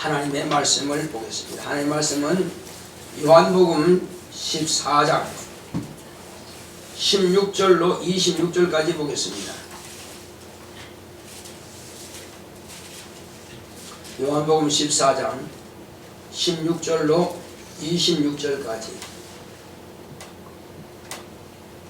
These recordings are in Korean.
하나님의 말씀을 보겠습니다. 하나님의 말씀은 요한복음 14장 16절로 26절까지 보겠습니다. 요한복음 14장 16절로 26절까지.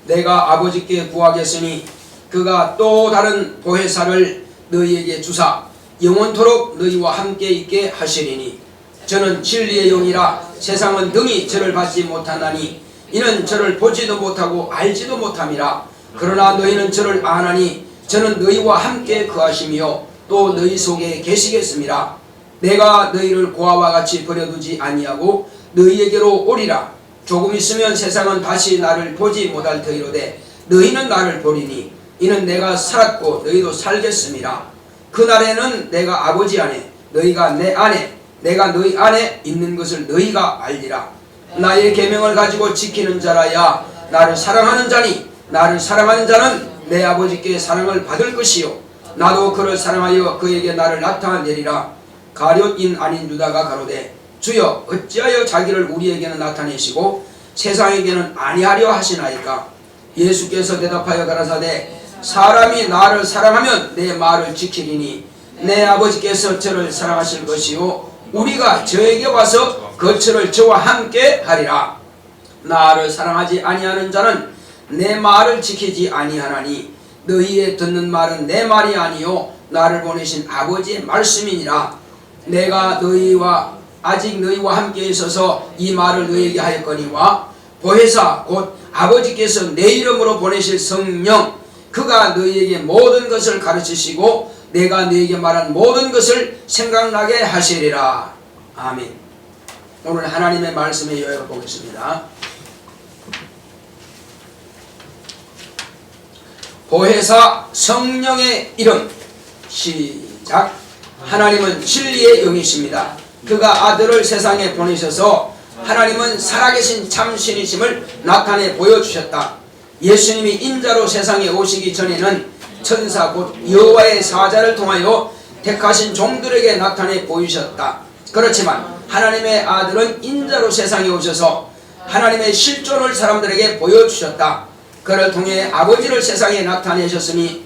내가 아버지께 구하겠으니 그가 또 다른 보혜사를 너희에게 주사 영원토록 너희와 함께 있게 하시리니 저는 진리의 영이라 세상은 능히 저를 받지 못하나니 이는 저를 보지도 못하고 알지도 못함이라. 그러나 너희는 저를 아나니 저는 너희와 함께 거하시며 또 너희 속에 계시겠음이라. 내가 너희를 고아와 같이 버려두지 아니하고 너희에게로 오리라. 조금 있으면 세상은 다시 나를 보지 못할 터이로되 너희는 나를 보리니 이는 내가 살았고 너희도 살겠음이라. 그날에는 내가 아버지 안에 너희가 내 안에 내가 너희 안에 있는 것을 너희가 알리라. 나의 계명을 가지고 지키는 자라야 나를 사랑하는 자니 나를 사랑하는 자는 내 아버지께 사랑을 받을 것이요 나도 그를 사랑하여 그에게 나를 나타내리라. 가룟인 아닌 유다가 가로되 주여 어찌하여 자기를 우리에게는 나타내시고 세상에게는 아니하려 하시나이까. 예수께서 대답하여 가라사대 사람이 나를 사랑하면 내 말을 지키리니 내 아버지께서 저를 사랑하실 것이요 우리가 저에게 와서 거처를 저와 함께 하리라. 나를 사랑하지 아니하는 자는 내 말을 지키지 아니하나니 너희의 듣는 말은 내 말이 아니요 나를 보내신 아버지의 말씀이니라. 내가 아직 너희와 함께 있어서 이 말을 너희에게 하였거니와 보혜사 곧 아버지께서 내 이름으로 보내실 성령 그가 너희에게 모든 것을 가르치시고 내가 너희에게 말한 모든 것을 생각나게 하시리라. 아멘. 오늘 하나님의 말씀의 요약을 보겠습니다. 보혜사 성령의 이름. 시작. 하나님은 진리의 영이십니다. 그가 아들을 세상에 보내셔서 하나님은 살아계신 참신이심을 나타내 보여주셨다. 예수님이 인자로 세상에 오시기 전에는 천사 곧 여호와의 사자를 통하여 택하신 종들에게 나타내 보이셨다. 그렇지만 하나님의 아들은 인자로 세상에 오셔서 하나님의 실존을 사람들에게 보여주셨다. 그를 통해 아버지를 세상에 나타내셨으니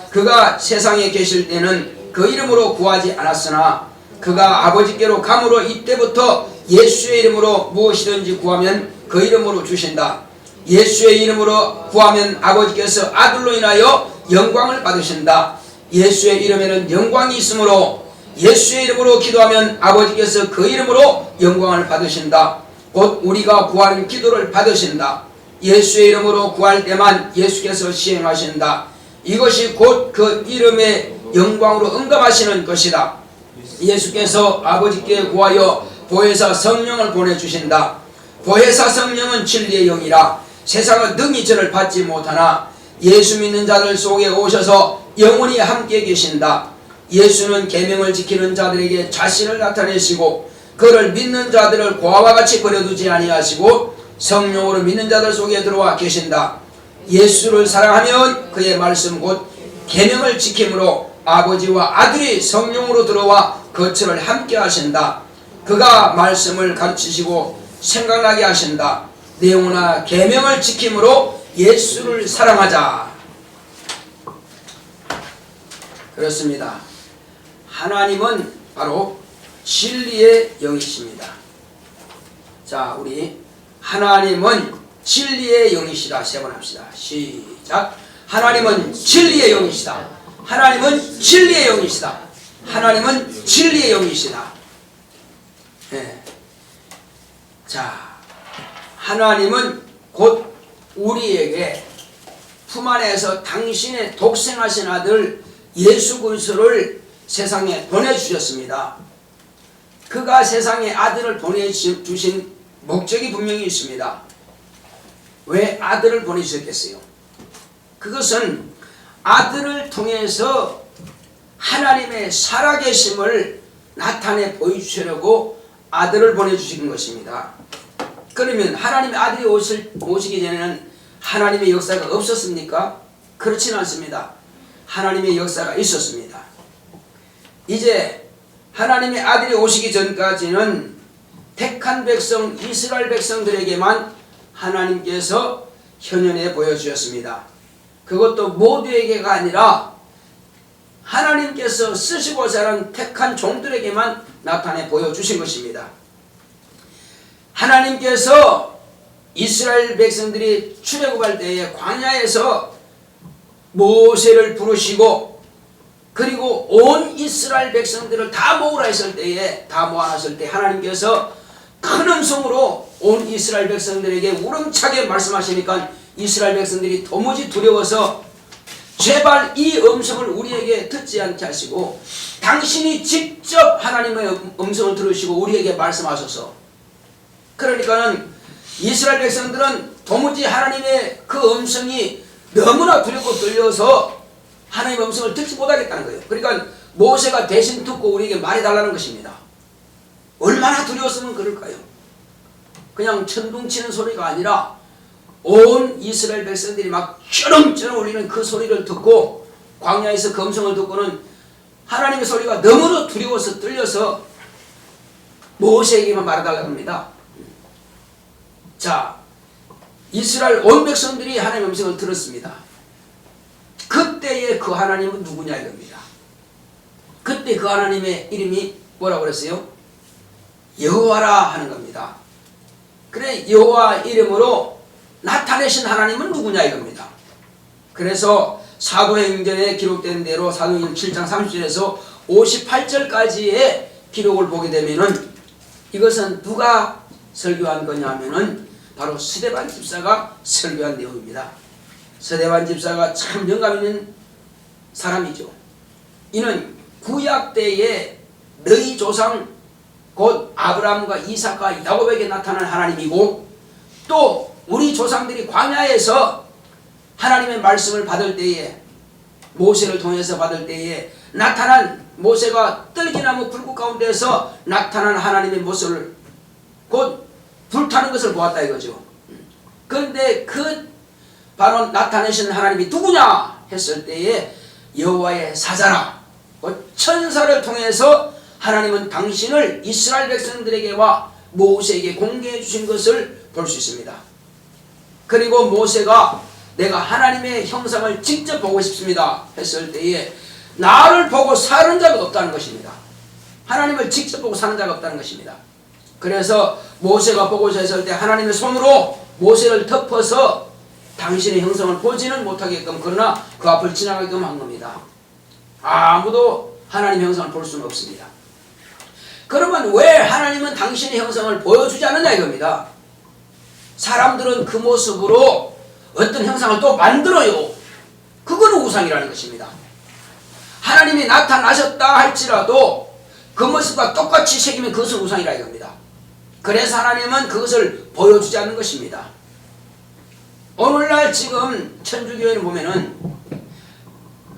그가 세상에 계실 때는 그 이름으로 구하지 않았으나 그가 아버지께로 감으로 이때부터 예수의 이름으로 무엇이든지 구하면 그 이름으로 주신다. 예수의 이름으로 구하면 아버지께서 아들로 인하여 영광을 받으신다. 예수의 이름에는 영광이 있으므로 예수의 이름으로 기도하면 아버지께서 그 이름으로 영광을 받으신다. 곧 우리가 구하는 기도를 받으신다. 예수의 이름으로 구할 때만 예수께서 시행하신다. 이것이 곧 그 이름의 영광으로 응답하시는 것이다. 예수께서 아버지께 구하여 보혜사 성령을 보내주신다. 보혜사 성령은 진리의 영이라 세상은 능히 저를 받지 못하나 예수 믿는 자들 속에 오셔서 영원히 함께 계신다. 예수는 계명을 지키는 자들에게 자신을 나타내시고 그를 믿는 자들을 고아와 같이 버려두지 아니하시고 성령으로 믿는 자들 속에 들어와 계신다. 예수를 사랑하면 그의 말씀 곧 계명을 지킴으로 아버지와 아들이 성령으로 들어와 거처를 함께 하신다. 그가 말씀을 가르치시고 생각나게 하신다. 내용이나 계명을 지킴으로 예수를 사랑하자. 그렇습니다. 하나님은 바로 진리의 영이십니다. 자, 우리 하나님은 진리의 영이시다. 세 번 합시다. 시작. 하나님은 진리의 영이시다. 하나님은 진리의 영이시다. 하나님은 진리의 영이시다. 네. 자, 하나님은 곧 우리에게 품 안에서 당신의 독생하신 아들 예수 그리스도를 세상에 보내주셨습니다. 그가 세상에 아들을 보내주신 목적이 분명히 있습니다. 왜 아들을 보내주셨겠어요? 그것은 아들을 통해서 하나님의 살아계심을 나타내 보여주시려고 아들을 보내주신 것입니다. 그러면 하나님의 아들이 오시기 전에는 하나님의 역사가 없었습니까? 그렇지는 않습니다. 하나님의 역사가 있었습니다. 이제 하나님의 아들이 오시기 전까지는 택한 백성 이스라엘 백성들에게만 하나님께서 현현해 보여주셨습니다. 그것도 모두에게가 아니라 하나님께서 쓰시고자 하는 택한 종들에게만 나타내 보여주신 것입니다. 하나님께서 이스라엘 백성들이 출애굽할 때에 광야에서 모세를 부르시고 그리고 온 이스라엘 백성들을 다 모으라 했을 때에 다 모아놨을 때 하나님께서 큰 음성으로 온 이스라엘 백성들에게 우렁차게 말씀하시니까 이스라엘 백성들이 도무지 두려워서 제발 이 음성을 우리에게 듣지 않게 하시고 당신이 직접 하나님의 음성을 들으시고 우리에게 말씀하셔서 그러니까는 이스라엘 백성들은 도무지 하나님의 그 음성이 너무나 두렵고 떨려서 하나님의 음성을 듣지 못하겠다는 거예요. 그러니까 모세가 대신 듣고 우리에게 말해달라는 것입니다. 얼마나 두려웠으면 그럴까요? 그냥 천둥치는 소리가 아니라 온 이스라엘 백성들이 막 쩌렁쩌렁 울리는 그 소리를 듣고 광야에서 그 음성을 듣고는 하나님의 소리가 너무나 두려워서 떨려서 모세에게만 말해달라고 합니다. 자, 이스라엘 온 백성들이 하나님의 음성을 들었습니다. 그때의 그 하나님은 누구냐 이겁니다. 그때 그 하나님의 이름이 뭐라고 그랬어요? 여호와라 하는 겁니다. 그래 여호와 이름으로 나타내신 하나님은 누구냐 이겁니다. 그래서 사도행전에 기록된 대로 사도행전 7장 30절에서 58절까지의 기록을 보게 되면은 이것은 누가 설교한 거냐면은 바로 스데반 집사가 설교한 내용입니다. 스데반 집사가 참 영감 있는 사람이죠. 이는 구약 때에 너희 조상 곧 아브라함과 이삭과 야곱에게 나타난 하나님이고 또 우리 조상들이 광야에서 하나님의 말씀을 받을 때에 모세를 통해서 받을 때에 나타난 모세가 떨기나무 불꽃 가운데서 나타난 하나님의 모습을 곧 불타는 것을 보았다 이거죠. 그런데 그 바로 나타내신 하나님이 누구냐 했을 때에 여호와의 사자라 천사를 통해서 하나님은 당신을 이스라엘 백성들에게와 모세에게 공개해 주신 것을 볼 수 있습니다. 그리고 모세가 내가 하나님의 형상을 직접 보고 싶습니다 했을 때에 나를 보고 사는 자가 없다는 것입니다. 하나님을 직접 보고 사는 자가 없다는 것입니다. 그래서 모세가 보고자 했을 때 하나님의 손으로 모세를 덮어서 당신의 형상을 보지는 못하게끔 그러나 그 앞을 지나가게끔 한 겁니다. 아무도 하나님의 형상을 볼 수는 없습니다. 그러면 왜 하나님은 당신의 형상을 보여주지 않느냐 이겁니다. 사람들은 그 모습으로 어떤 형상을 또 만들어요. 그거는 우상이라는 것입니다. 하나님이 나타나셨다 할지라도 그 모습과 똑같이 새기면 그것은 우상이라 이겁니다. 그래서 하나님은 그것을 보여주지 않는 것입니다. 오늘날 지금 천주교회를 보면은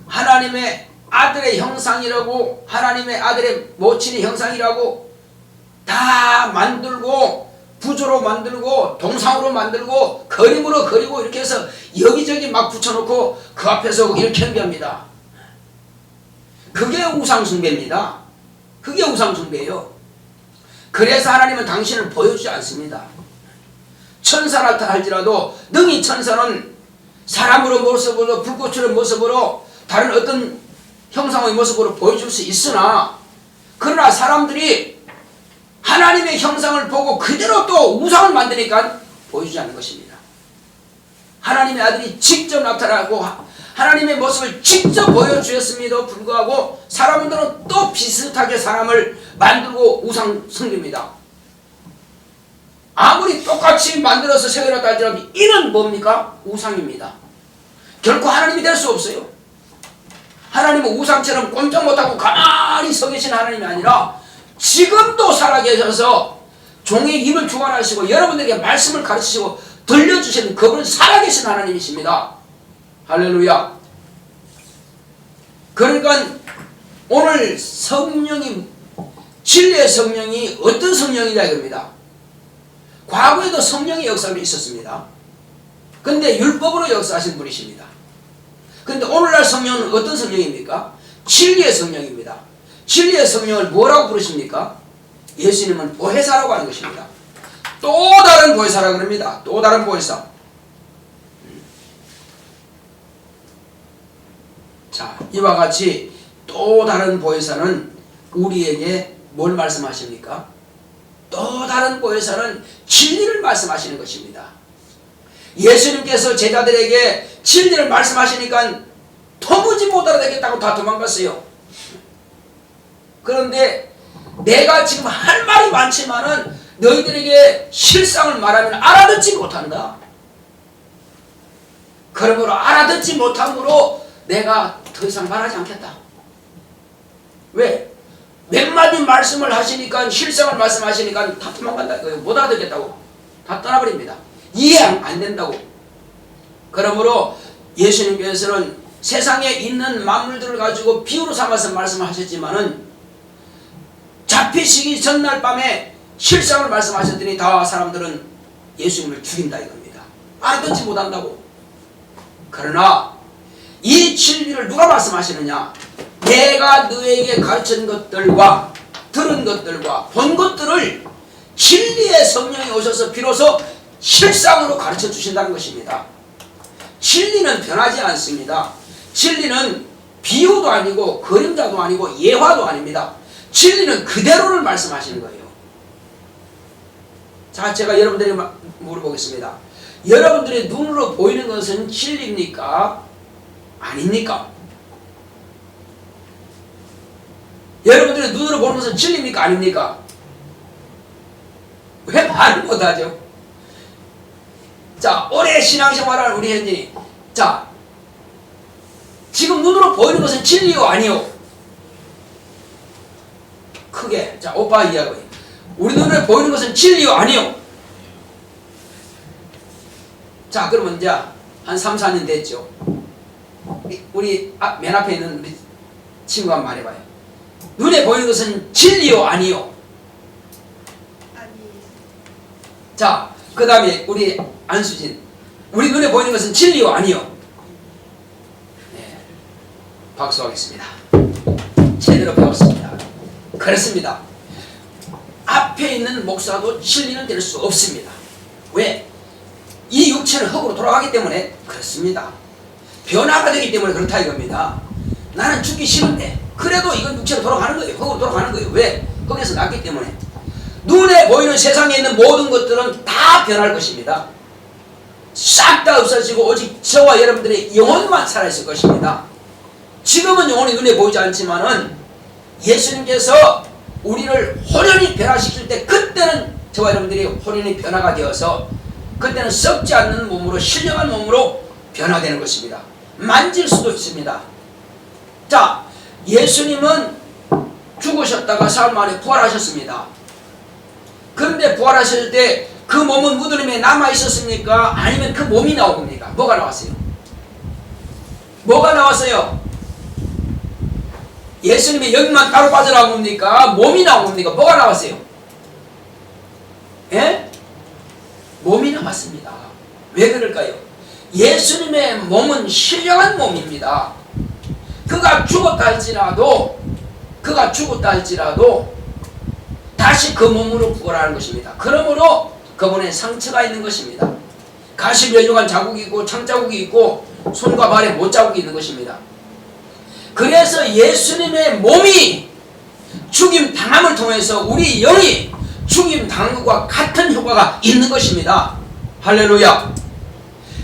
하나님의 아들의 형상이라고 하나님의 아들의 모친의 형상이라고 다 만들고 부조로 만들고 동상으로 만들고 그림으로 그리고 이렇게 해서 여기저기 막 붙여놓고 그 앞에서 이렇게 행비합니다. 그게 우상숭배입니다. 그게 우상숭배예요. 그래서 하나님은 당신을 보여주지 않습니다. 천사라 할지라도 능히 천사는 사람으로 모습으로 불꽃처럼 모습으로 다른 어떤 형상의 모습으로 보여줄 수 있으나 그러나 사람들이 하나님의 형상을 보고 그대로 또 우상을 만드니까 보여주지 않는 것입니다. 하나님의 아들이 직접 나타나고 하나님의 모습을 직접 보여주었음에도 불구하고 사람들은 또 비슷하게 사람을 만들고 우상 섬깁니다. 아무리 똑같이 만들어서 새겨놨다 할지라도 이는 뭡니까? 우상입니다. 결코 하나님이 될 수 없어요. 하나님은 우상처럼 꼼짝 못하고 가만히 서 계신 하나님이 아니라 지금도 살아계셔서 종의 입을 주관하시고 여러분들에게 말씀을 가르치시고 들려주시는 그분은 살아계신 하나님이십니다. 할렐루야. 그러니까 오늘 성령이 진리의 성령이 어떤 성령이냐 이겁니다. 과거에도 성령의 역사가 있었습니다. 그런데 율법으로 역사하신 분이십니다. 그런데 오늘날 성령은 어떤 성령입니까? 진리의 성령입니다. 진리의 성령을 뭐라고 부르십니까? 예수님은 보혜사라고 하는 것입니다. 또 다른 보혜사라고 합니다. 또 다른 보혜사. 자, 이와 같이 또 다른 보혜사는 우리에게 뭘 말씀하십니까? 또 다른 보혜사는 진리를 말씀하시는 것입니다. 예수님께서 제자들에게 진리를 말씀하시니까 도무지 못 알아듣겠다고 다 도망갔어요. 그런데 내가 지금 할 말이 많지만은 너희들에게 실상을 말하면 알아듣지 못한다. 그러므로 알아듣지 못함으로 내가 더 이상 말하지 않겠다. 왜? 몇 마디 말씀을 하시니까 실상을 말씀하시니까 다 도망간다. 못 알아듣겠다고 다 떠나버립니다. 이해 안 된다고. 그러므로 예수님께서는 세상에 있는 만물들을 가지고 비유로 삼아서 말씀하셨지만은 잡히시기 전날 밤에 실상을 말씀하셨더니 다 사람들은 예수님을 죽인다 이겁니다. 알아듣지 못한다고. 그러나 이 진리를 누가 말씀하시느냐? 내가 너에게 가르친 것들과 들은 것들과 본 것들을 진리의 성령이 오셔서 비로소 실상으로 가르쳐 주신다는 것입니다. 진리는 변하지 않습니다. 진리는 비유도 아니고 그림자도 아니고 예화도 아닙니다. 진리는 그대로를 말씀하시는 거예요. 자, 제가 여러분들에게 물어보겠습니다. 여러분들의 눈으로 보이는 것은 진리입니까? 아닙니까? 여러분들의 눈으로 보는 것은 진리입니까? 아닙니까? 왜 말을 못하죠? 자, 오래 신앙생활하는 우리 현진이, 자, 지금 눈으로 보이는 것은 진리요 아니요? 크게, 자, 오빠 이야기. 우리 눈에 보이는 것은 진리요 아니요? 자, 그러면 이제 한 3, 4년 됐죠. 우리 맨 앞에 있는 우리 친구가 말해봐요. 눈에 보이는 것은 진리요 아니요? 자, 그 다음에 우리 안수진, 우리 눈에 보이는 것은 진리요 아니요? 네, 박수하겠습니다. 제대로 배웠습니다. 그렇습니다. 앞에 있는 목사도 진리는 될 수 없습니다. 왜? 이 육체는 흙으로 돌아가기 때문에 그렇습니다. 변화가 되기 때문에 그렇다 이겁니다. 나는 죽기 싫은데 그래도 이건 육체로 돌아가는 거예요. 흙으로 돌아가는 거예요. 왜? 거기서 났기 때문에. 눈에 보이는 세상에 있는 모든 것들은 다 변할 것입니다. 싹 다 없어지고 오직 저와 여러분들의 영혼만 살아있을 것입니다. 지금은 영혼이 눈에 보이지 않지만은 예수님께서 우리를 혼연히 변화시킬 때 그때는 저와 여러분들이 혼연히 변화가 되어서 그때는 썩지 않는 몸으로 신령한 몸으로 변화되는 것입니다. 만질 수도 있습니다. 자, 예수님은 죽으셨다가 사흘 만에 부활하셨습니다. 그런데 부활하실 때 그 몸은 무덤에 남아있었습니까? 아니면 그 몸이 나온 겁니까? 뭐가 나왔어요? 뭐가 나왔어요? 예수님의 영만 따로 빠져나온 겁니까? 몸이 나온 겁니까? 뭐가 나왔어요? 예? 몸이 나왔습니다. 왜 그럴까요? 예수님의 몸은 신령한 몸입니다. 그가 죽었다 할지라도 다시 그 몸으로 부활하는 것입니다. 그러므로 그분의 상처가 있는 것입니다. 가시 멸종한 자국이 있고 창자국이 있고 손과 발에 못자국이 있는 것입니다. 그래서 예수님의 몸이 죽임 당함을 통해서 우리 영이 죽임 당한 것과 같은 효과가 있는 것입니다. 할렐루야.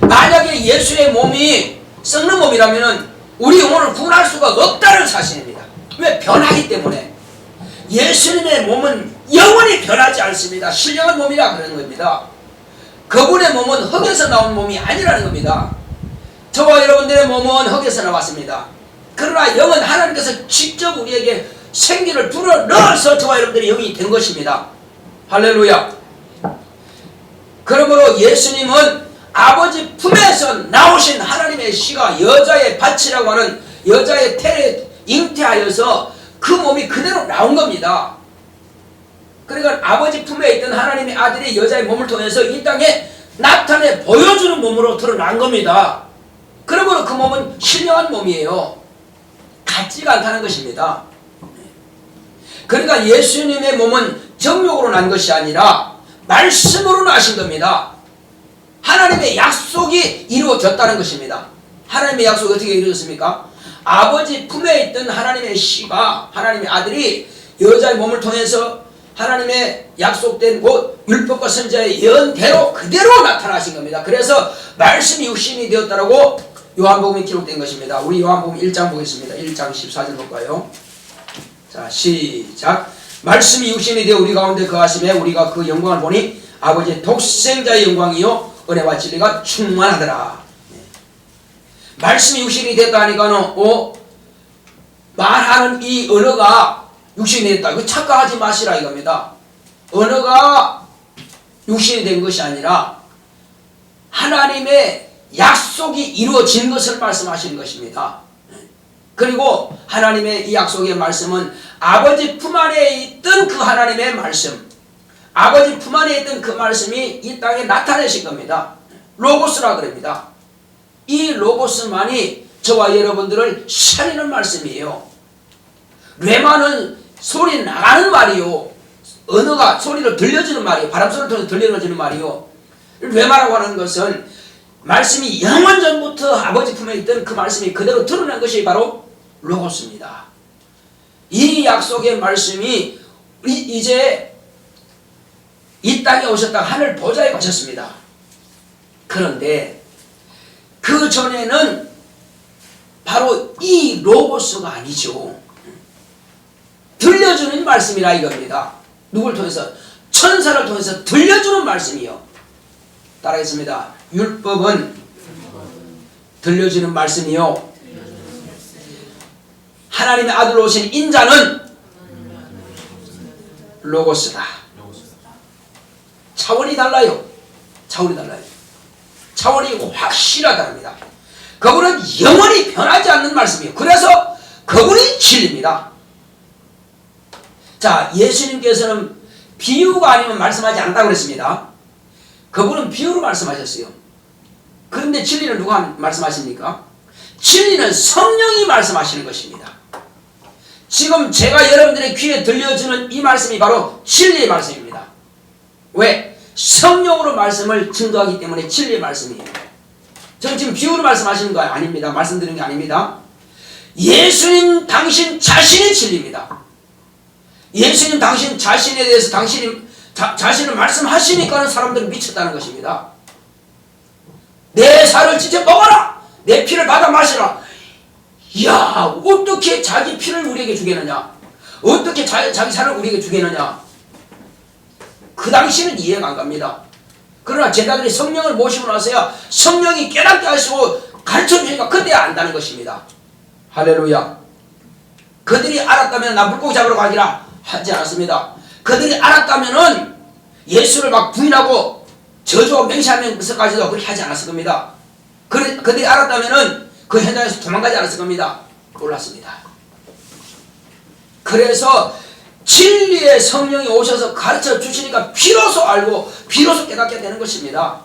만약에 예수의 몸이 썩는 몸이라면 우리 영혼을 구원할 수가 없다는 사실입니다. 왜? 변하기 때문에. 예수님의 몸은 영원히 변하지 않습니다. 신령한 몸이라 그러는 겁니다. 그분의 몸은 흙에서 나온 몸이 아니라는 겁니다. 저와 여러분들의 몸은 흙에서 나왔습니다. 그러나 영은 하나님께서 직접 우리에게 생기를 불어넣어서 저와 여러분들의 영이 된 것입니다. 할렐루야. 그러므로 예수님은 아버지 품에서 나오신 하나님의 씨가 여자의 밭이라고 하는 여자의 태에 잉태하여서 그 몸이 그대로 나온 겁니다. 그러니까 아버지 품에 있던 하나님의 아들이 여자의 몸을 통해서 이 땅에 나타내 보여주는 몸으로 드러난 겁니다. 그러므로 그 몸은 신령한 몸이에요. 같지가 않다는 것입니다. 그러니까 예수님의 몸은 정욕으로 난 것이 아니라 말씀으로 나신 겁니다. 하나님의 약속이 이루어졌다는 것입니다. 하나님의 약속이 어떻게 이루어졌습니까? 아버지 품에 있던 하나님의 씨가, 하나님의 아들이 여자의 몸을 통해서 하나님의 약속된 곧 율법과 선지자의 예언대로 그대로 나타나신 겁니다. 그래서 말씀이 육신이 되었다라고 요한복음에 기록된 것입니다. 우리 요한복음 1장 보겠습니다. 1장 14절 볼까요? 자, 시작. 말씀이 육신이 되어 우리 가운데 거하심에 우리가 그 영광을 보니 아버지의 독생자의 영광이요 은혜와 진리가 충만하더라. 네. 말씀이 육신이 됐다 하니까는 말하는 이 언어가 육신이 됐다. 이거 착각하지 마시라 이겁니다. 언어가 육신이 된 것이 아니라 하나님의 약속이 이루어진 것을 말씀하시는 것입니다. 그리고 하나님의 이 약속의 말씀은 아버지 품 안에 있던 그 하나님의 말씀, 아버지 품 안에 있던 그 말씀이 이 땅에 나타내신 겁니다. 로고스라 그럽니다. 이 로고스만이 저와 여러분들을 살리는 말씀이에요. 레마는 소리 나가는 말이요. 언어가 소리를 들려주는 말이요. 바람소리를 통해서 들려주는 말이요. 레마라고 하는 것은 말씀이 영원 전부터 아버지 품에 있던 그 말씀이 그대로 드러난 것이 바로 로고스입니다. 이 약속의 말씀이 이제 이 땅에 오셨다가 하늘 보좌에 가셨습니다. 그런데 그 전에는 바로 이 로고스가 아니죠. 들려주는 말씀이라 이겁니다. 누굴 통해서? 천사를 통해서 들려주는 말씀이요. 따라하겠습니다. 율법은 들려주는 말씀이요. 하나님의 아들로 오신 인자는 로고스다. 차원이 달라요. 차원이 달라요. 차원이 확실하답니다. 그분은 영원히 변하지 않는 말씀이에요. 그래서 그분이 진리입니다. 자, 예수님께서는 비유가 아니면 말씀하지 않았다고 그랬습니다. 그분은 비유로 말씀하셨어요. 그런데 진리는 누가 말씀하십니까? 진리는 성령이 말씀하시는 것입니다. 지금 제가 여러분들의 귀에 들려주는 이 말씀이 바로 진리의 말씀입니다. 왜? 성령으로 말씀을 증거하기 때문에 진리의 말씀이에요. 저는 지금 비유로 말씀하시는 거 아닙니다. 말씀드리는 게 아닙니다. 예수님 당신 자신이 진리입니다. 예수님 당신 자신에 대해서 당신이 자신을 말씀하시니까 사람들은 미쳤다는 것입니다. 내 살을 찢어 먹어라! 내 피를 받아 마시라! 이야, 어떻게 자기 피를 우리에게 주겠느냐? 어떻게 자기 살을 우리에게 주겠느냐? 그 당시는 이해가 안 갑니다. 그러나 제자들이 성령을 모시고 나서야 성령이 깨닫게 하시고 가르쳐 주시니까 그때야 안다는 것입니다. 할렐루야. 그들이 알았다면 나 물고기 잡으러 가기라 하지 않았습니다. 그들이 알았다면은 예수를 막 부인하고 저주하고 맹세하면서까지도 그렇게 하지 않았을 겁니다. 그들이 알았다면은 그 현장에서 도망가지 않았을 겁니다. 몰랐습니다. 그래서 진리의 성령이 오셔서 가르쳐 주시니까 비로소 알고 비로소 깨닫게 되는 것입니다.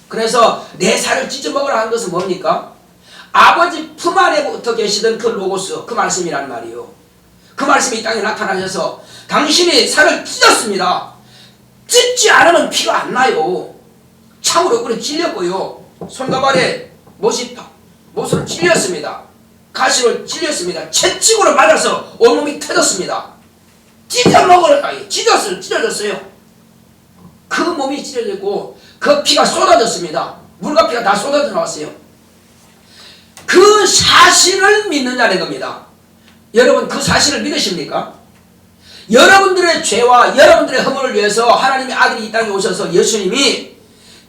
그래서 내 살을 찢어 먹으라 하는 것은 뭡니까? 아버지 품 안에부터 계시던 그 로고스, 그 말씀이란 말이요. 그 말씀이 이 땅에 나타나셔서 당신이 살을 찢었습니다. 찢지 않으면 피가 안 나요. 참으로 그래 찔렸고요. 손과 발에 못으로 찔렸습니다. 가시로 찔렸습니다. 채찍으로 맞아서 온몸이 터졌습니다. 찢어먹으라, 찢어졌어요. 그 몸이 찢어졌고 그 피가 쏟아졌습니다. 물과 피가 다 쏟아져 나왔어요. 그 사실을 믿느냐는 겁니다. 여러분 그 사실을 믿으십니까? 여러분들의 죄와 여러분들의 허물을 위해서 하나님의 아들이 이 땅에 오셔서 예수님이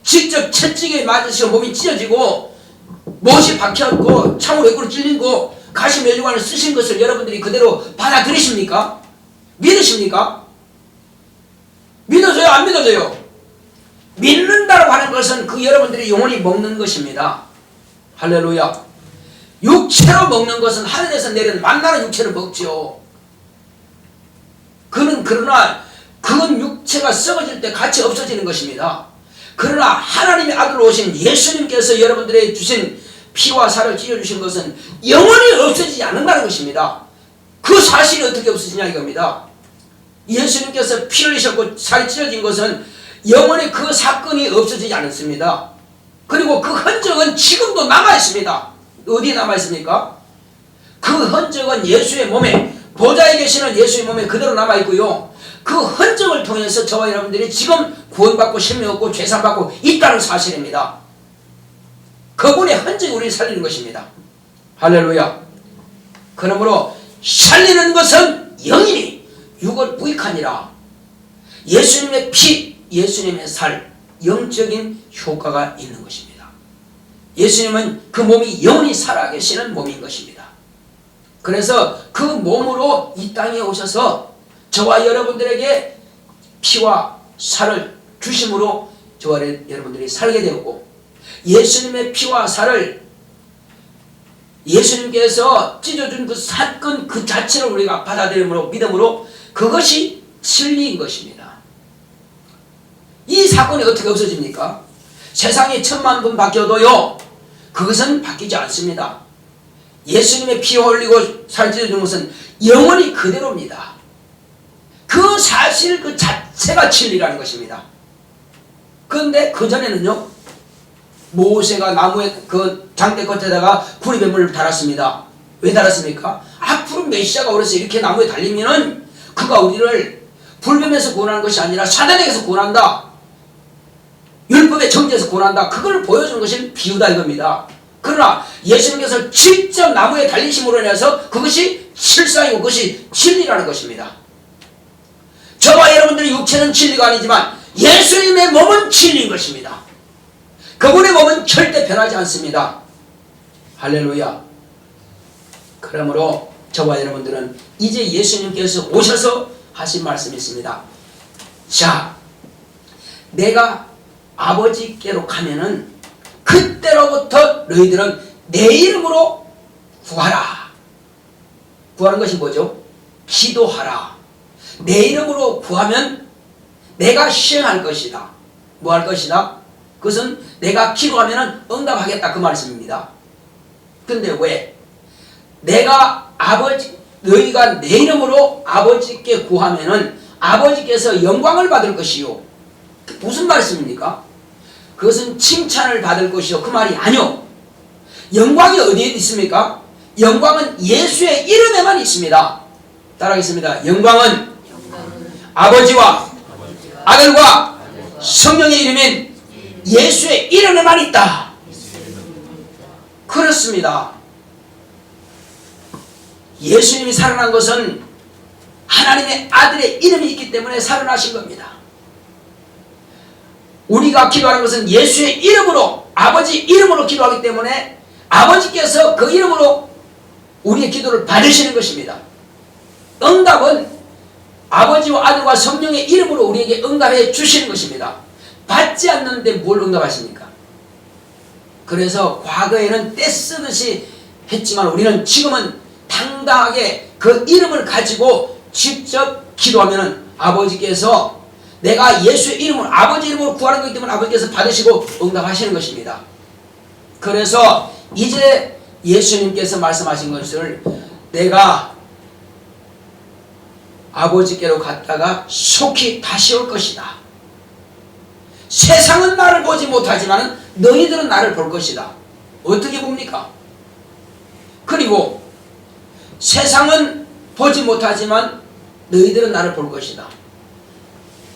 직접 채찍에 맞으시고 몸이 찢어지고 못이 박혔고 창으로 애꾸로 찔리고 가시 면류관을 쓰신 것을 여러분들이 그대로 받아들이십니까? 믿으십니까? 믿어져요? 안 믿어져요? 믿는다고 하는 것은 그 여러분들이 영원히 먹는 것입니다. 할렐루야. 육체로 먹는 것은 하늘에서 내린 만나는 육체를 먹죠. 그러나 그건 육체가 썩어질 때 같이 없어지는 것입니다. 그러나 하나님의 아들로 오신 예수님께서 여러분들에게 주신 피와 살을 찢어주신 것은 영원히 없어지지 않는다는 것입니다. 그 사실이 어떻게 없어지냐 이겁니다. 예수님께서 피를 흘리셨고 살이 찢어진 것은 영원히 그 사건이 없어지지 않았습니다. 그리고 그 흔적은 지금도 남아있습니다. 어디에 남아있습니까? 그 흔적은 예수의 몸에, 보좌에 계시는 예수의 몸에 그대로 남아있고요. 그 흔적을 통해서 저와 여러분들이 지금 구원받고 생명 얻고 죄산받고 있다는 사실입니다. 그분의 흔적이 우리를 살리는 것입니다. 할렐루야. 그러므로 살리는 것은 영이니 육을 부익하니라. 예수님의 피, 예수님의 살, 영적인 효과가 있는 것입니다. 예수님은 그 몸이 영원히 살아계시는 몸인 것입니다. 그래서 그 몸으로 이 땅에 오셔서 저와 여러분들에게 피와 살을 주심으로 저와 여러분들이 살게 되었고, 예수님의 피와 살을 예수님께서 찢어준 그 사건 그 자체를 우리가 받아들임으로 믿음으로 그것이 진리인 것입니다. 이 사건이 어떻게 없어집니까? 세상이 1000만 번 바뀌어도요 그것은 바뀌지 않습니다. 예수님의 피 흘리고 살 찢어준 것은 영원히 그대로입니다. 그 사실 그 자체가 진리라는 것입니다. 그런데 그전에는요, 모세가 나무의 그 장대 끝에다가 구리뱀을 달았습니다. 왜 달았습니까? 앞으로 메시아가 오래서 이렇게 나무에 달리면은 그가 우리를 불뱀에서 구원하는 것이 아니라 사단에게서 구원한다, 율법의 정죄에서 구원한다, 그걸 보여주는 것이 비유다 이겁니다. 그러나 예수님께서 직접 나무에 달리심으로 인해서 그것이 실상이고 그것이 진리라는 것입니다. 저와 여러분들의 육체는 진리가 아니지만 예수님의 몸은 진리인 것입니다. 그분의 몸은 절대 변하지 않습니다. 할렐루야. 그러므로 저와 여러분들은 이제 예수님께서 오셔서 하신 말씀이 있습니다. 자, 내가 아버지께로 가면은 그때로부터 너희들은 내 이름으로 구하라. 구하는 것이 뭐죠? 기도하라. 내 이름으로 구하면 내가 시행할 것이다. 뭐 할 것이다? 그것은 내가 기도하면 응답하겠다 그 말씀입니다. 근데 왜? 내가 너희가 내 이름으로 아버지께 구하면은 아버지께서 영광을 받을 것이요. 무슨 말씀입니까? 그것은 칭찬을 받을 것이요. 그 말이 아니요. 영광이 어디에 있습니까? 영광은 예수의 이름에만 있습니다. 따라하겠습니다. 영광은 아버지와 아들과 성령의 이름인 예수의 이름에만 있다. 그렇습니다. 예수님이 살아난 것은 하나님의 아들의 이름이 있기 때문에 살아나신 겁니다. 우리가 기도하는 것은 예수의 이름으로, 아버지 이름으로 기도하기 때문에 아버지께서 그 이름으로 우리의 기도를 받으시는 것입니다. 응답은 아버지와 아들과 성령의 이름으로 우리에게 응답해 주시는 것입니다. 받지 않는데 뭘 응답하십니까? 그래서 과거에는 떼쓰듯이 했지만 우리는 지금은 당당하게 그 이름을 가지고 직접 기도하면 아버지께서 내가 예수의 이름으로, 아버지 이름으로 구하는 것이기 때문에 아버지께서 받으시고 응답하시는 것입니다. 그래서 이제 예수님께서 말씀하신 것을 내가 아버지께로 갔다가 속히 다시 올 것이다. 세상은 나를 보지 못하지만 너희들은 나를 볼 것이다. 어떻게 봅니까? 그리고 세상은 보지 못하지만 너희들은 나를 볼 것이다.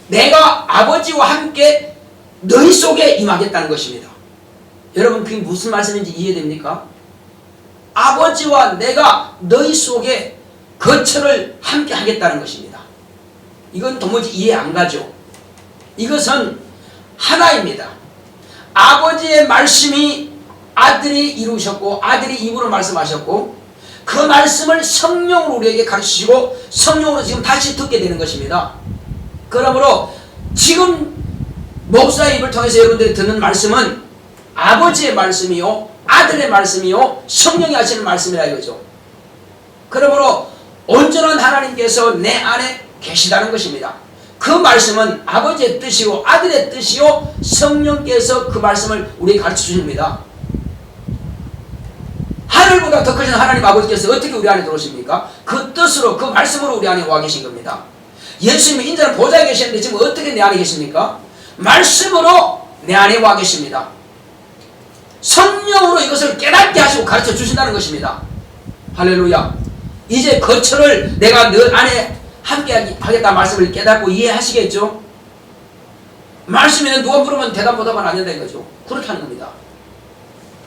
내가 아버지와 함께 너희 속에 임하겠다는 것입니다. 여러분 그게 무슨 말씀인지 이해됩니까? 아버지와 내가 너희 속에 거처를 함께 하겠다는 것입니다. 이건 도무지 이해 안 가죠. 이것은 하나입니다. 아버지의 말씀이 아들이 이루셨고 아들이 입으로 말씀하셨고 그 말씀을 성령으로 우리에게 가르치시고 성령으로 지금 다시 듣게 되는 것입니다. 그러므로 지금 목사의 입을 통해서 여러분들이 듣는 말씀은 아버지의 말씀이요 아들의 말씀이요 성령이 하시는 말씀이라 이거죠. 그러므로 온전한 하나님께서 내 안에 계시다는 것입니다. 그 말씀은 아버지의 뜻이요 아들의 뜻이요 성령께서 그 말씀을 우리에게 가르쳐 주십니다. 하늘보다 더 크신 하나님 아버지께서 어떻게 우리 안에 들어오십니까? 그 뜻으로 그 말씀으로 우리 안에 와 계신 겁니다. 예수님은 인자는 보좌에 계시는데 지금 어떻게 내 안에 계십니까? 말씀으로 내 안에 와 계십니다. 성령으로 이것을 깨닫게 하시고 가르쳐 주신다는 것입니다. 할렐루야. 이제 거처를 내가 너 안에 함께 하겠다 말씀을 깨닫고 이해하시겠죠? 말씀에는 누가 물으면 대답 못하면 안 된다 이거죠. 그렇다는 겁니다.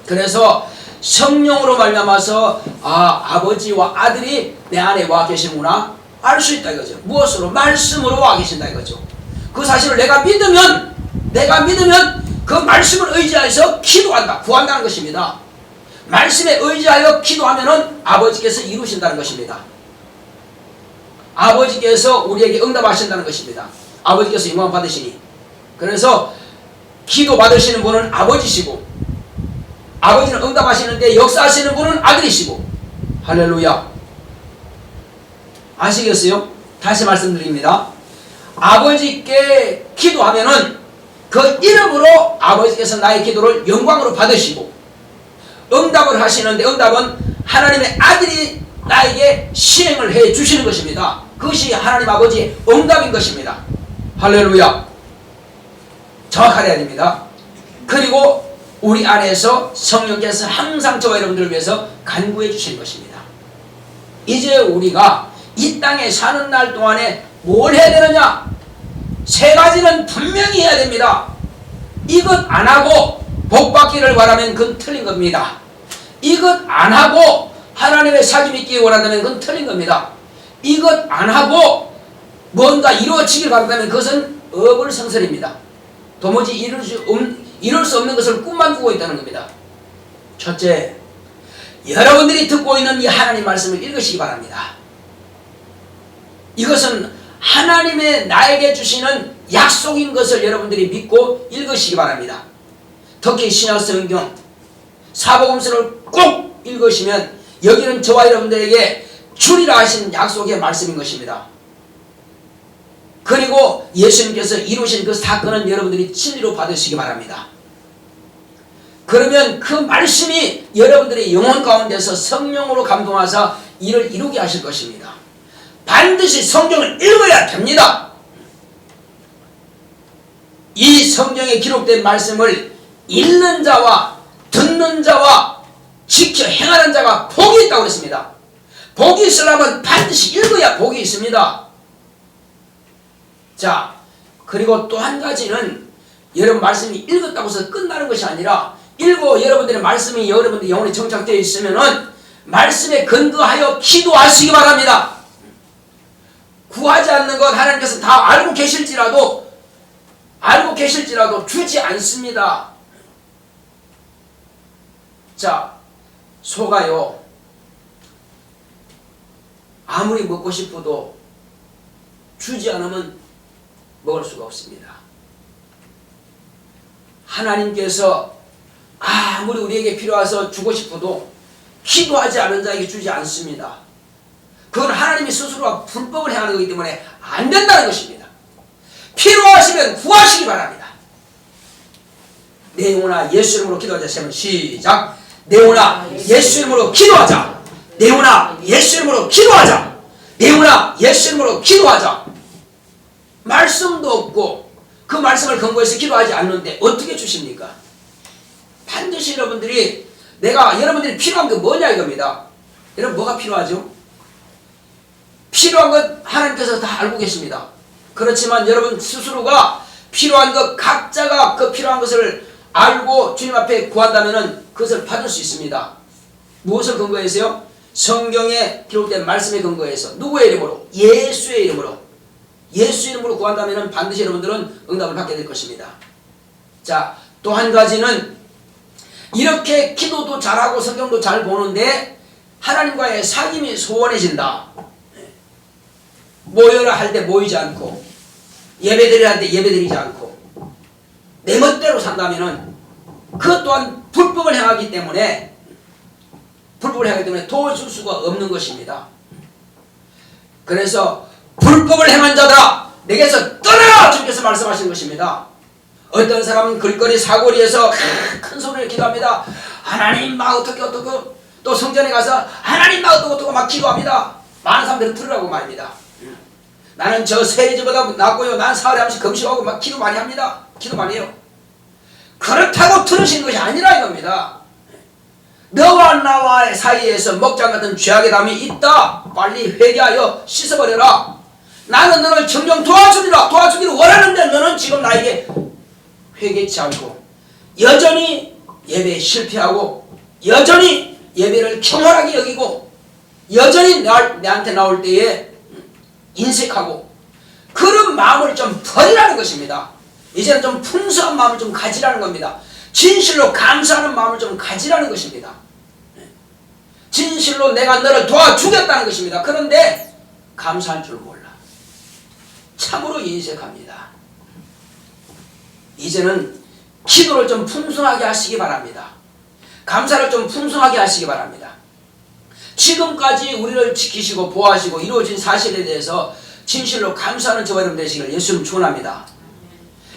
그래서 성령으로 말미암아서 아버지와 아들이 내 안에 와 계시는구나 알 수 있다 이거죠. 무엇으로? 말씀으로 와 계신다 이거죠. 그 사실을 내가 믿으면 그 말씀을 의지하여서 기도한다, 구한다는 것입니다. 말씀에 의지하여 기도하면은 아버지께서 이루신다는 것입니다. 아버지께서 우리에게 응답하신다는 것입니다. 아버지께서 영광 받으시니. 그래서 기도 받으시는 분은 아버지시고 아버지는 응답하시는데 역사하시는 분은 아들이시고. 할렐루야. 아시겠어요? 다시 말씀드립니다. 아버지께 기도하면은 그 이름으로 아버지께서 나의 기도를 영광으로 받으시고 응답을 하시는데 응답은 하나님의 아들이 나에게 시행을 해 주시는 것입니다. 그것이 하나님 아버지의 응답인 것입니다. 할렐루야. 정확하게 해야 됩니다. 그리고 우리 안에서 성령께서 항상 저와 여러분들을 위해서 간구해 주시는 것입니다. 이제 우리가 이 땅에 사는 날 동안에 뭘 해야 되느냐? 세 가지는 분명히 해야 됩니다. 이것 안 하고 복 받기를 바라면 그건 틀린 겁니다. 이것 안 하고 하나님의 사귐 있기 원한다면 그건 틀린 겁니다. 이것 안 하고 뭔가 이루어지길 바란다면 그것은 어불성설입니다. 도무지 이룰 수 없는 것을 꿈만 꾸고 있다는 겁니다. 첫째, 여러분들이 듣고 있는 이 하나님 말씀을 읽으시기 바랍니다. 이것은 하나님의 나에게 주시는 약속인 것을 여러분들이 믿고 읽으시기 바랍니다. 특히 신약성경 사복음서를 꼭 읽으시면 여기는 저와 여러분들에게 주리라 하신 약속의 말씀인 것입니다. 그리고 예수님께서 이루신 그 사건은 여러분들이 진리로 받으시기 바랍니다. 그러면 그 말씀이 여러분들의 영혼 가운데서 성령으로 감동하사 이를 이루게 하실 것입니다. 반드시 성경을 읽어야 됩니다. 이 성경에 기록된 말씀을 읽는 자와 듣는 자와 지켜 행하는 자가 복이 있다고 그랬습니다. 복이 있으려면 반드시 읽어야 복이 있습니다. 자, 그리고 또 한 가지는 여러분 말씀이 읽었다고 해서 끝나는 것이 아니라 읽고 여러분들의 말씀이 여러분들 영혼에 정착되어 있으면은 말씀에 근거하여 기도하시기 바랍니다. 구하지 않는 것 하나님께서 다 알고 계실지라도 주지 않습니다. 자, 소가요 아무리 먹고 싶어도 주지 않으면 먹을 수가 없습니다. 하나님께서 아무리 우리에게 필요해서 주고 싶어도 기도하지 않은 자에게 주지 않습니다. 그건 하나님이 스스로가 불법을 행하는 것이기 때문에 안 된다는 것입니다. 필요하시면 구하시기 바랍니다. 내 영혼아 예수 이름으로 기도하자. 세번 시작. 내 영혼아 예수 이름으로 기도하자. 내 영혼아 예수 이름으로 기도하자. 내 영혼아 예수 이름으로 기도하자. 말씀도 없고 그 말씀을 근거해서 기도하지 않는데 어떻게 주십니까? 반드시 여러분들이 여러분들이 필요한 게 뭐냐 이겁니다. 여러분 뭐가 필요하죠? 필요한 것 하나님께서 다 알고 계십니다. 그렇지만 여러분 스스로가 필요한 것 각자가 그 필요한 것을 알고 주님 앞에 구한다면 그것을 받을 수 있습니다. 무엇을 근거해서요? 성경에 기록된 말씀에 근거해서 누구의 이름으로? 예수의 이름으로. 예수 이름으로 구한다면 반드시 여러분들은 응답을 받게 될 것입니다. 자, 또 한 가지는 이렇게 기도도 잘하고 성경도 잘 보는데 하나님과의 사귐이 소원해진다. 모여라 할 때 모이지 않고 예배드리라 할 때 예배드리지 않고 내 멋대로 산다면 그것 또한 불법을 행하기 때문에 도와줄 수가 없는 것입니다. 그래서 불법을 행한 자들아 내게서 떠나라! 주님께서 말씀하시는 것입니다. 어떤 사람은 길거리 사거리에서 큰 소리를 기도합니다. 하나님 막 어떻게 또 성전에 가서 하나님 나 어떠고 막 기도합니다. 많은 사람들은 들으라고 말입니다. 나는 저 세리들보다 낫고요. 난 사흘에 한 번씩 금식하고 막 기도 많이 합니다. 기도 많이 해요. 그렇다고 들으시는 것이 아니라 이겁니다. 너와 나와의 사이에서 먹장 같은 죄악의 담이 있다. 빨리 회개하여 씻어버려라. 나는 너를 정정 도와주기를 원하는데 너는 지금 나에게 회개치 않고 여전히 예배에 실패하고 여전히 예배를 경홀하게 여기고 여전히 내한테 나올 때에 인색하고 그런 마음을 좀 버리라는 것입니다. 이제는 좀 풍성한 마음을 좀 가지라는 겁니다. 진실로 감사하는 마음을 좀 가지라는 것입니다. 진실로 내가 너를 도와주겠다는 것입니다. 그런데 감사할 줄 몰라. 참으로 인색합니다. 이제는 기도를 좀 풍성하게 하시기 바랍니다. 감사를 좀 풍성하게 하시기 바랍니다. 지금까지 우리를 지키시고 보호하시고 이루어진 사실에 대해서 진실로 감사하는 저와 여러분 되시기를 예수님 축원합니다.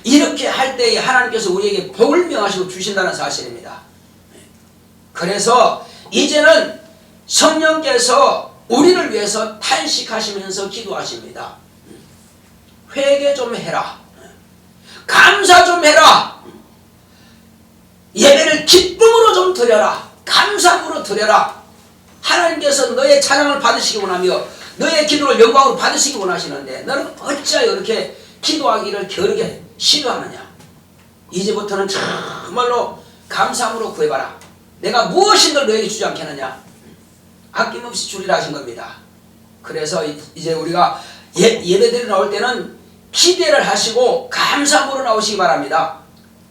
이렇게 할 때에 하나님께서 우리에게 복을 명하시고 주신다는 사실입니다. 그래서 이제는 성령께서 우리를 위해서 탄식하시면서 기도하십니다. 회개 좀 해라. 감사 좀 해라. 예배를 기쁨으로 좀 드려라. 감사함으로 드려라. 하나님께서 너의 찬양을 받으시기 원하며 너의 기도를 영광으로 받으시기 원하시는데 너는 어찌하여 이렇게 기도하기를 게으르게 싫어하느냐. 이제부터는 정말로 감사함으로 구해봐라. 내가 무엇인들 너에게 주지 않겠느냐. 아낌없이 주리라 하신 겁니다. 그래서 이제 우리가 예배드리러 나올 때는 기대를 하시고 감사함으로 나오시기 바랍니다.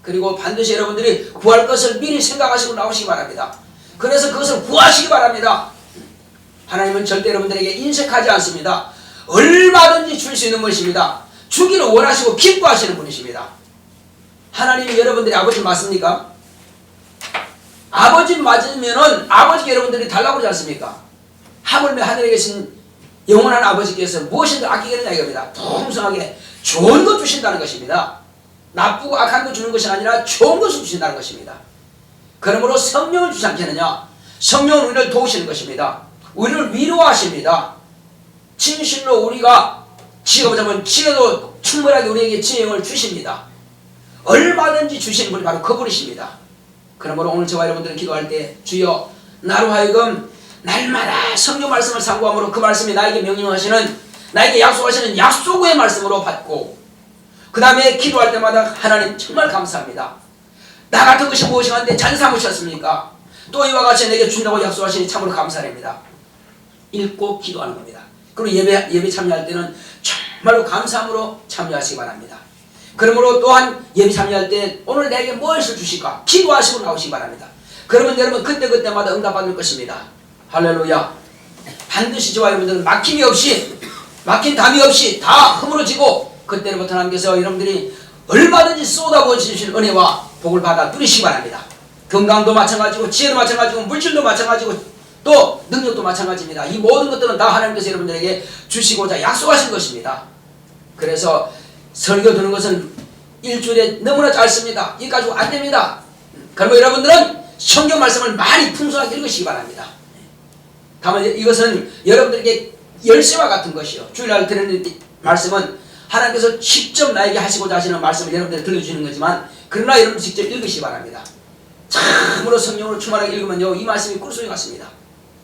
그리고 반드시 여러분들이 구할 것을 미리 생각하시고 나오시기 바랍니다. 그래서 그것을 구하시기 바랍니다. 하나님은 절대 여러분들에게 인색하지 않습니다. 얼마든지 줄 수 있는 것입니다. 주기를 원하시고 기뻐하시는 분이십니다. 하나님이 여러분들의 아버지 맞습니까? 아버지 맞으면은 아버지께 여러분들이 달라고 그러지 않습니까? 하물며 하늘에 계신 영원한 아버지께서 무엇인가 아끼겠느냐 이겁니다. 풍성하게 좋은 것 주신다는 것입니다. 나쁘고 악한 것 주는 것이 아니라 좋은 것을 주신다는 것입니다. 그러므로 성령을 주지 않겠느냐. 성령은 우리를 도우시는 것입니다. 우리를 위로하십니다. 진실로 우리가 지혜가 보자면 지혜도 충분하게 우리에게 지혜를 주십니다. 얼마든지 주시는 분이 바로 그분이십니다. 그러므로 오늘 저와 여러분들은 기도할 때 주여 나로 하여금 날마다 성경 말씀을 상고함으로 그 말씀이 나에게 명령하시는 나에게 약속하시는 약속의 말씀으로 받고 그 다음에 기도할 때마다 하나님 정말 감사합니다. 나 같은 것이 무엇인가인데 잔 삼으셨습니까? 또 이와 같이 내게 준다고 약속하시니 참으로 감사합니다. 읽고 기도하는 겁니다. 그리고 예배 참여할 때는 정말로 감사함으로 참여하시기 바랍니다. 그러므로 또한 예배 참여할 때 오늘 내게 무엇을 주실까? 기도하시고 나오시기 바랍니다. 그러면 여러분 그때그때마다 응답받을 것입니다. 할렐루야. 반드시 저와 여러분들은 막힘이 없이 막힌 담이 없이 다 허물어지고 그때부터 하나님께서 여러분들이 얼마든지 쏟아부어 주실 은혜와 복을 받아 누리시기 바랍니다. 건강도 마찬가지고 지혜도 마찬가지고 물질도 마찬가지고 또 능력도 마찬가지입니다. 이 모든 것들은 다 하나님께서 여러분들에게 주시고자 약속하신 것입니다. 그래서 설교 드는 것은 일주일에 너무나 짧습니다. 이 가지고 안 됩니다. 그러면 여러분들은 성경 말씀을 많이 풍성하게 읽으시기 바랍니다. 다만 이것은 여러분들에게 열쇠와 같은 것이요. 주일날 드리는 말씀은 하나님께서 직접 나에게 하시고자 하시는 말씀을 여러분들에게 들려주시는 거지만 그러나 여러분 직접 읽으시기 바랍니다. 참으로 성령으로 충만하게 읽으면요 이 말씀이 꿀송이 같습니다.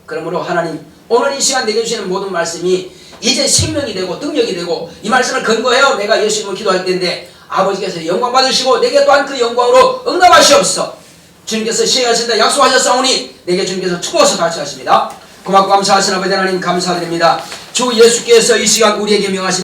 그러므로 하나님 오늘 이 시간 내게 주시는 모든 말씀이 이제 생명이 되고 능력이 되고 이 말씀을 근거해요 내가 예수 이름으로 기도할 때인데 아버지께서 영광 받으시고 내게 또한 그 영광으로 응답하시옵소서. 주님께서 시행하신다 약속하셨사오니 내게 주님께서 축복해서 같이 하십니다. 고맙고 감사하신 아버지 하나님 감사드립니다. 주 예수께서 이 시간 우리에게 명하신